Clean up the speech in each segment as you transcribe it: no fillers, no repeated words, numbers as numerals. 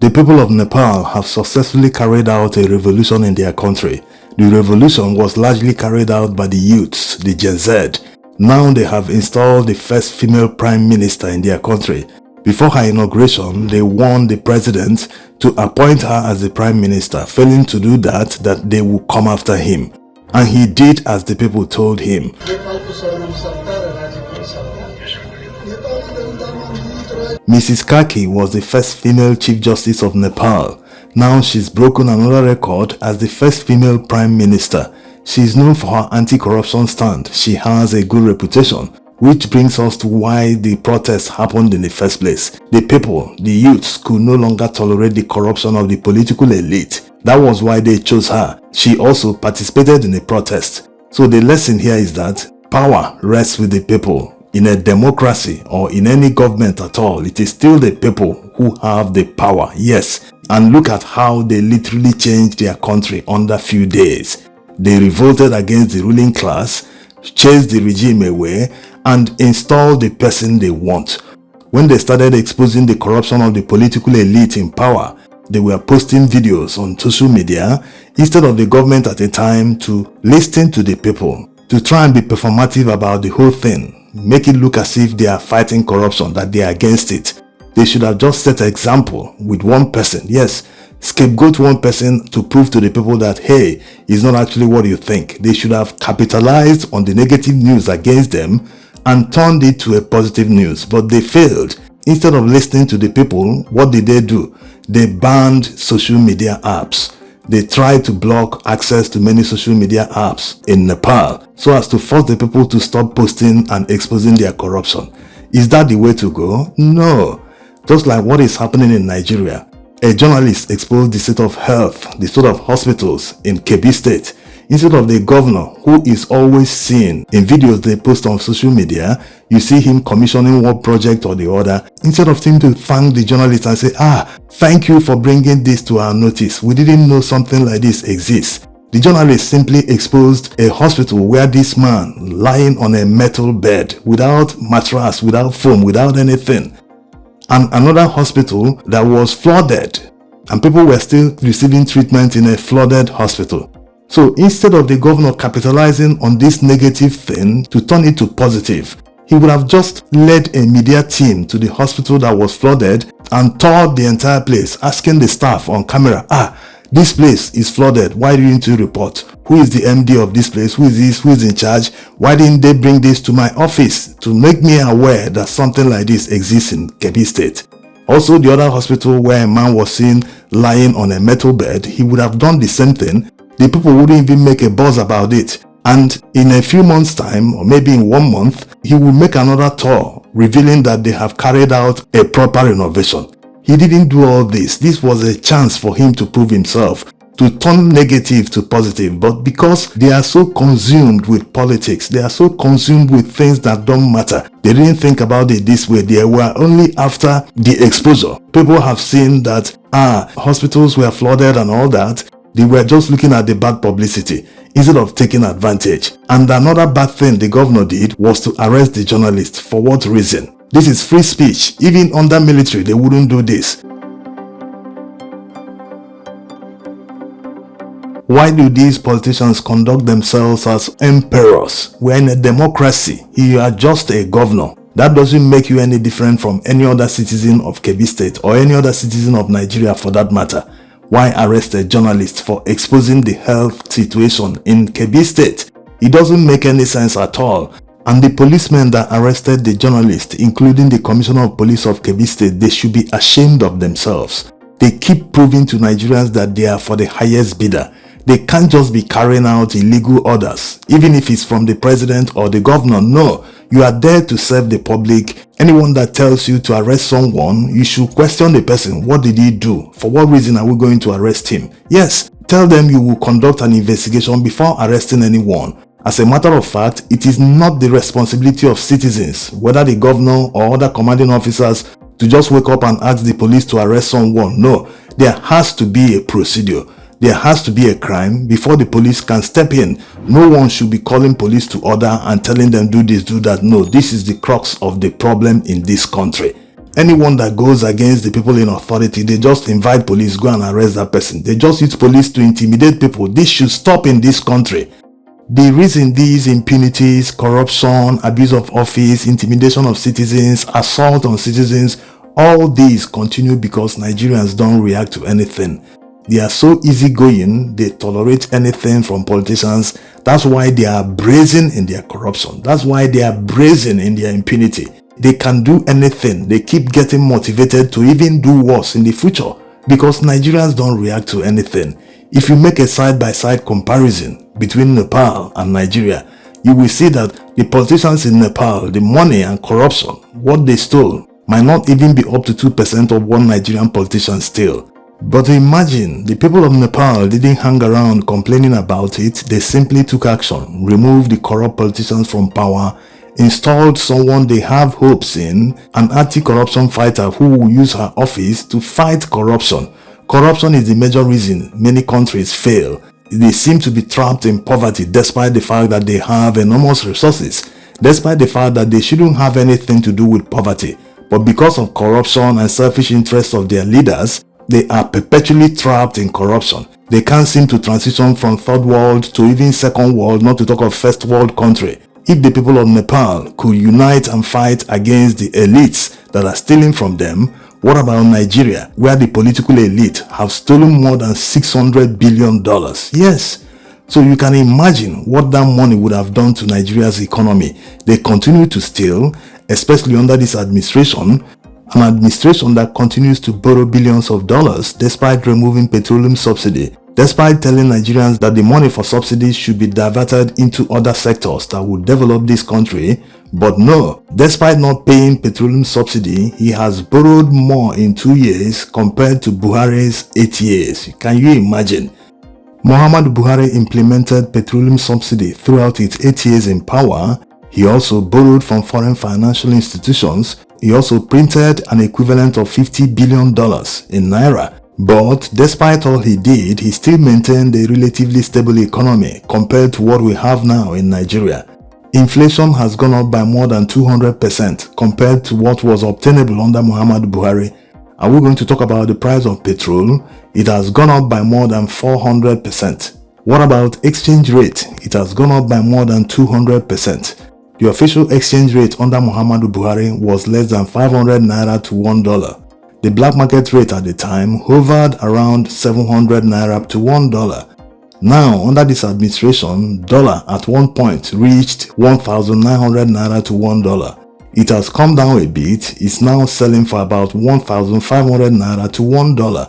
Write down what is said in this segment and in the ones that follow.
The people of Nepal have successfully carried out a revolution in their country. The revolution was largely carried out by the youths, the Gen Z. Now they have installed the first female prime minister in their country. Before her inauguration, they warned the president to appoint her as the prime minister. Failing to do that they will come after him. And he did as the people told him. Mrs. Kaki was the first female Chief Justice of Nepal. Now she's broken another record as the first female Prime Minister. She is known for her anti-corruption stand. She has a good reputation, which brings us to why the protests happened in the first place. The people, the youths, could no longer tolerate the corruption of the political elite. That was why they chose her. She also participated in the protest. So the lesson here is that power rests with the people. In a democracy or in any government at all, it is still the people who have the power. Yes, and look at how they literally changed their country under few days. They revolted against the ruling class, chased the regime away, and installed the person they want. When they started exposing the corruption of the political elite in power, they were posting videos on social media instead of the government at the time to listen to the people, to try and be performative about the whole thing. Make it look as if they are fighting corruption, that they are against it. They should have just set an example with one person. Yes, scapegoat one person to prove to the people that, hey, it's not actually what you think. They should have capitalized on the negative news against them and turned it to a positive news. But they failed. Instead of listening to the people, what did they do? They banned social media apps. They tried to block access to many social media apps in Nepal so as to force the people to stop posting and exposing their corruption. Is that the way to go? No. Just like what is happening in Nigeria. A journalist exposed the state of health, the state of hospitals in Kebbi State. Instead of the governor, who is always seen in videos they post on social media, you see him commissioning one project or the other. Instead of him to thank the journalist and say, thank you for bringing this to our notice. We didn't know something like this exists. The journalist simply exposed a hospital where this man lying on a metal bed without mattress, without foam, without anything. And another hospital that was flooded. And people were still receiving treatment in a flooded hospital. So instead of the governor capitalizing on this negative thing to turn it to positive, he would have just led a media team to the hospital that was flooded and toured the entire place, asking the staff on camera, this place is flooded, why didn't you report? Who is the MD of this place? Who is this? Who is in charge? Why didn't they bring this to my office to make me aware that something like this exists in Kebbi State? Also, the other hospital where a man was seen lying on a metal bed, he would have done the same thing. The people wouldn't even make a buzz about it. And in a few months' time, or maybe in 1 month, he will make another tour, revealing that they have carried out a proper renovation. He didn't do all this. This was a chance for him to prove himself, to turn negative to positive. But because they are so consumed with politics, they are so consumed with things that don't matter, they didn't think about it this way. They were only after the exposure. People have seen that, hospitals were flooded and all that. They were just looking at the bad publicity instead of taking advantage. And another bad thing the governor did was to arrest the journalist. For what reason? This is free speech. Even under military, they wouldn't do this. Why do these politicians conduct themselves as emperors? We're in a democracy. You are just a governor. That doesn't make you any different from any other citizen of Kebbi State or any other citizen of Nigeria for that matter. Why arrest a journalist for exposing the health situation in Kebbi State? It doesn't make any sense at all. And the policemen that arrested the journalist, including the Commissioner of Police of Kebbi State, they should be ashamed of themselves. They keep proving to Nigerians that they are for the highest bidder. They can't just be carrying out illegal orders, even if it's from the president or the governor. No, you are there to serve the public. Anyone that tells you to arrest someone, you should question the person. What did he do? For what reason are we going to arrest him? Yes, tell them you will conduct an investigation before arresting anyone. As a matter of fact, it is not the responsibility of citizens, whether the governor or other commanding officers, to just wake up and ask the police to arrest someone. No, there has to be a procedure. There has to be a crime before the police can step in. No one should be calling police to order and telling them do this, do that. No, this is the crux of the problem in this country. Anyone that goes against the people in authority, they just invite police, go and arrest that person. They just use police to intimidate people. This should stop in this country. The reason these impunities, corruption, abuse of office, intimidation of citizens, assault on citizens, all these continue because Nigerians don't react to anything. They are so easygoing, they tolerate anything from politicians. That's why they are brazen in their corruption. That's why they are brazen in their impunity. They can do anything. They keep getting motivated to even do worse in the future because Nigerians don't react to anything. If you make a side-by-side comparison between Nepal and Nigeria, you will see that the politicians in Nepal, the money and corruption, what they stole, might not even be up to 2% of what Nigerian politicians steal. But imagine, the people of Nepal didn't hang around complaining about it. They simply took action, removed the corrupt politicians from power, installed someone they have hopes in, an anti-corruption fighter who will use her office to fight corruption. Corruption is the major reason many countries fail. They seem to be trapped in poverty despite the fact that they have enormous resources, despite the fact that they shouldn't have anything to do with poverty. But because of corruption and selfish interests of their leaders, they are perpetually trapped in corruption. They can't seem to transition from third world to even second world, not to talk of first world country. If the people of Nepal could unite and fight against the elites that are stealing from them, what about Nigeria, where the political elite have stolen more than $600 billion? Yes. So you can imagine what that money would have done to Nigeria's economy. They continue to steal, especially under this administration, an administration that continues to borrow billions of dollars despite removing petroleum subsidy, despite telling Nigerians that the money for subsidies should be diverted into other sectors that would develop this country. But no, despite not paying petroleum subsidy, he has borrowed more in 2 years compared to Buhari's 8 years. Can you imagine? Muhammadu Buhari implemented petroleum subsidy throughout its 8 years in power. He also borrowed from foreign financial institutions. He also printed an equivalent of $50 billion in Naira. But despite all he did, he still maintained a relatively stable economy compared to what we have now in Nigeria. Inflation has gone up by more than 200% compared to what was obtainable under Muhammadu Buhari. Are we going to talk about the price of petrol? It has gone up by more than 400%. What about exchange rate? It has gone up by more than 200%. The official exchange rate under Muhammadu Buhari was less than 500 naira to $1. The black market rate at the time hovered around 700 naira to $1. Now, under this administration, dollar at one point reached 1,900 naira to $1. It has come down a bit. It's now selling for about 1,500 naira to $1.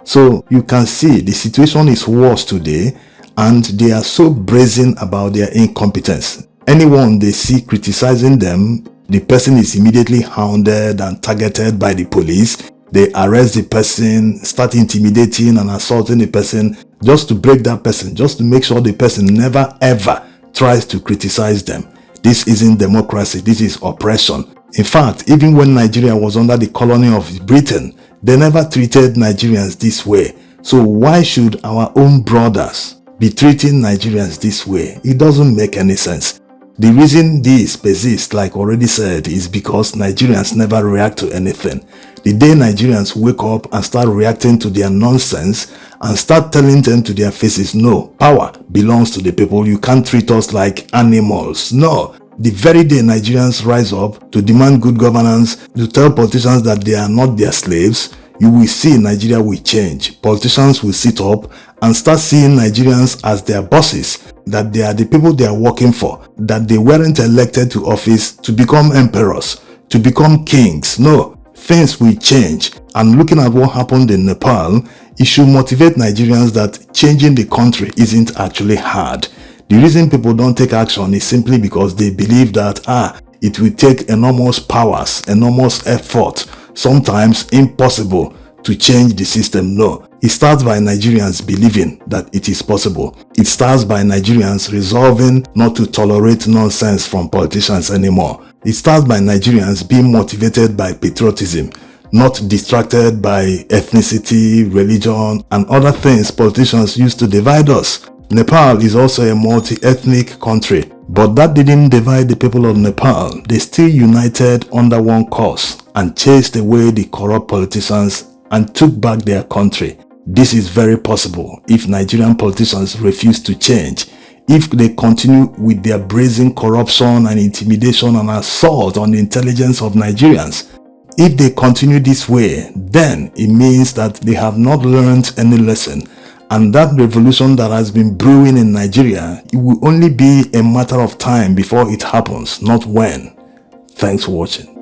So you can see the situation is worse today, and they are so brazen about their incompetence. Anyone they see criticizing them, the person is immediately hounded and targeted by the police. They arrest the person, start intimidating and assaulting the person just to break that person, just to make sure the person never ever tries to criticize them. This isn't democracy, this is oppression. In fact, even when Nigeria was under the colony of Britain, they never treated Nigerians this way. So why should our own brothers be treating Nigerians this way? It doesn't make any sense. The reason this persists, like already said, is because Nigerians never react to anything. The day Nigerians wake up and start reacting to their nonsense and start telling them to their faces, no, power belongs to the people, you can't treat us like animals. No. The very day Nigerians rise up to demand good governance, to tell politicians that they are not their slaves, you will see Nigeria will change. Politicians will sit up and start seeing Nigerians as their bosses, that they are the people they are working for, that they weren't elected to office to become emperors, to become kings. No, things will change. And looking at what happened in Nepal, it should motivate Nigerians that changing the country isn't actually hard. The reason people don't take action is simply because they believe that it will take enormous powers, enormous effort, sometimes impossible to change the system. No, it starts by Nigerians believing that it is possible. It starts by Nigerians resolving not to tolerate nonsense from politicians anymore. It starts by Nigerians being motivated by patriotism, not distracted by ethnicity, religion, and other things politicians use to divide us. Nepal is also a multi-ethnic country, but that didn't divide the people of Nepal. They still united under one cause and chased away the corrupt politicians and took back their country. This is very possible if Nigerian politicians refuse to change. If they continue with their brazen corruption and intimidation and assault on the intelligence of Nigerians, if they continue this way, then it means that they have not learned any lesson, and that revolution that has been brewing in Nigeria, it will only be a matter of time before it happens, not when. Thanks for watching.